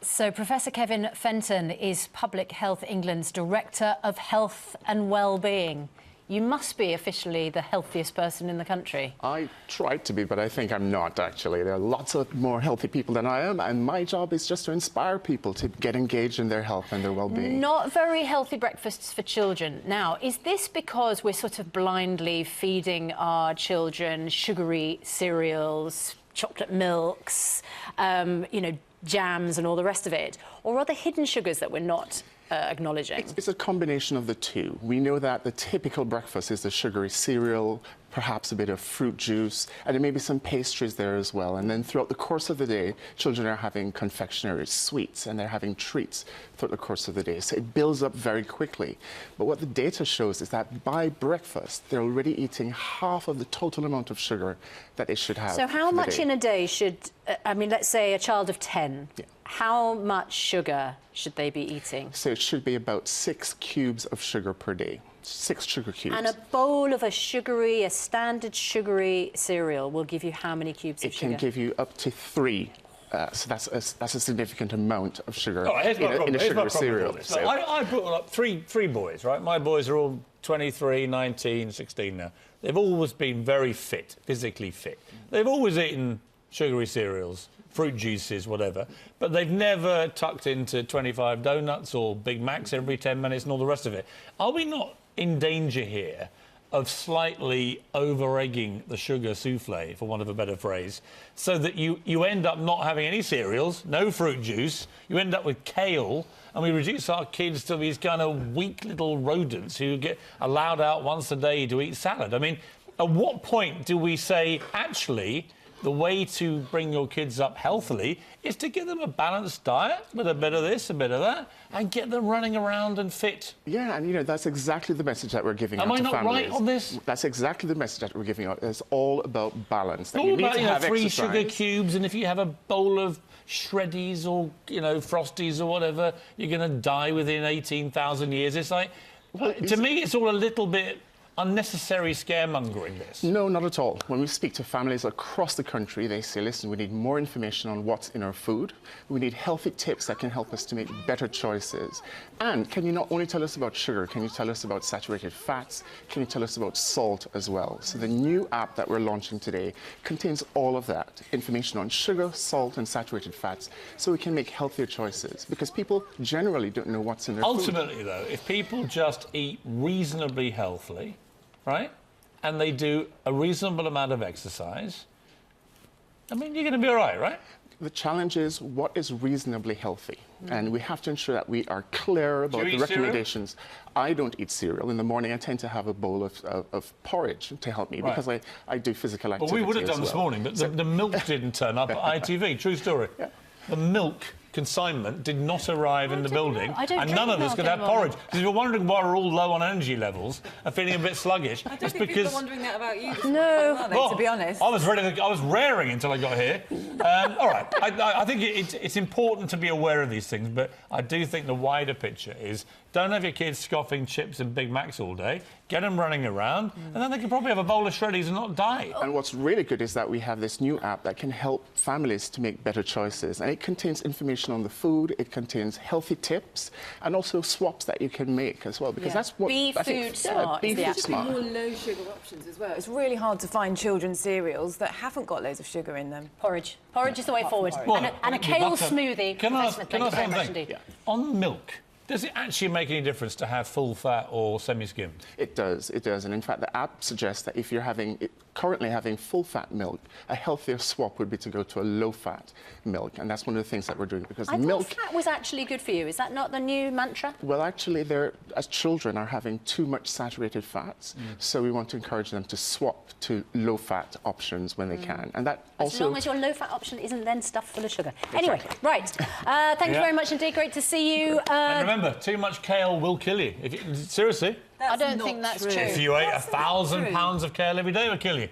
So Professor Kevin Fenton is Public Health England's Director of Health and Wellbeing. You must be officially the healthiest person in the country. I try to be, but I think I'm not, actually. There are lots of more healthy people than I am, and my job is just to inspire people to get engaged in their health and their well-being. Not very healthy breakfasts for children. Now, is this because we're sort of blindly feeding our children sugary cereals, chocolate milks, you know, jams and all the rest of it? Or are there hidden sugars that we're not acknowledging? It's a combination of the two. We know that the typical breakfast is the sugary cereal, perhaps a bit of fruit juice, and there may be some pastries there as well. And then throughout the course of the day, children are having confectionery sweets and they're having treats throughout the course of the day. So it builds up very quickly. But what the data shows is that by breakfast, they're already eating half of the total amount of sugar that they should have. So how much in a day should, I mean, let's say a child of 10, how much sugar should they be eating? So it should be about 6 cubes of sugar per day. 6 sugar cubes. And a bowl of a standard sugary cereal will give you how many cubes of sugar? It can give you up to 3. So that's a significant amount of sugar in a sugary cereal. So I brought up three boys, right? My boys are all 23, 19, 16 now. They've always been very fit, physically fit. They've always eaten sugary cereals, fruit juices, whatever, but they've never tucked into 25 donuts or Big Macs every 10 minutes and all the rest of it. Are we not in danger here of slightly over-egging the sugar souffle, for want of a better phrase, so that you end up not having any cereals, no fruit juice, you end up with kale, and we reduce our kids to these kind of weak little rodents who get allowed out once a day to eat salad? I mean, at what point do we say, actually, the way to bring your kids up healthily is to give them a balanced diet with a bit of this, a bit of that, and get them running around and fit? Yeah, and, you know, that's exactly the message that we're giving out to families. Am I not right on this? That's exactly the message that we're giving out. It's all about balance. That all you need about, to have 3 exercise. sugar cubes, and if you have a bowl of shreddies or, you know, Frosties or whatever, you're going to die within 18,000 years. It's like, to me, it's all a little bit unnecessary scaremongering, this. No, not at all. When we speak to families across the country, they say, listen, we need more information on what's in our food. We need healthy tips that can help us to make better choices. And can you not only tell us about sugar, can you tell us about saturated fats? Can you tell us about salt as well? So the new app that we're launching today contains all of that, information on sugar, salt and saturated fats, so we can make healthier choices, because people generally don't know what's in their food. Ultimately, though, if people just eat reasonably healthily, right, and they do a reasonable amount of exercise, I mean, you're going to be all right, right? The challenge is what is reasonably healthy, and we have to ensure that we are clear about the recommendations. Cereal? I don't eat cereal. In the morning, I tend to have a bowl of porridge to help me, because I do physical activity. Well, we would have done this morning, but the milk didn't turn up at ITV. True story. Yeah. The milk consignment did not arrive in the building, and none of us could have porridge. Because if you're wondering why we're all low on energy levels and feeling a bit sluggish, I don't think people are wondering that about you. No, well, to be honest. I was ready. I was raring until I got here. All right, I think it's important to be aware of these things, but I do think the wider picture is don't have your kids scoffing chips and Big Macs all day. Get them running around, and then they can probably have a bowl of shreddies and not die. And what's really good is that we have this new app that can help families to make better choices. And it contains information on the food, it contains healthy tips, and also swaps that you can make as well. Because that's what... Be food smart. Be food smart. More low sugar options as well. It's really hard to find children's cereals that haven't got loads of sugar in them. Porridge. Porridge is the way forward. And a kale smoothie. Can I say something? On milk, does it actually make any difference to have full fat or semi-skimmed? It does, it does. And in fact, the app suggests that if you're currently having full-fat milk, a healthier swap would be to go to a low-fat milk. And that's one of the things that we're doing, because milk... I thought fat was actually good for you. Is that not the new mantra? Well, actually, as children are having too much saturated fats, so we want to encourage them to swap to low-fat options when they can. And that also... As long as your low-fat option isn't then stuffed full of sugar. Anyway, right. Thank you very much indeed. Great to see you. And remember, too much kale will kill you. Seriously. I don't think that's true. If you ate 1,000 pounds of kale every day, it would kill you.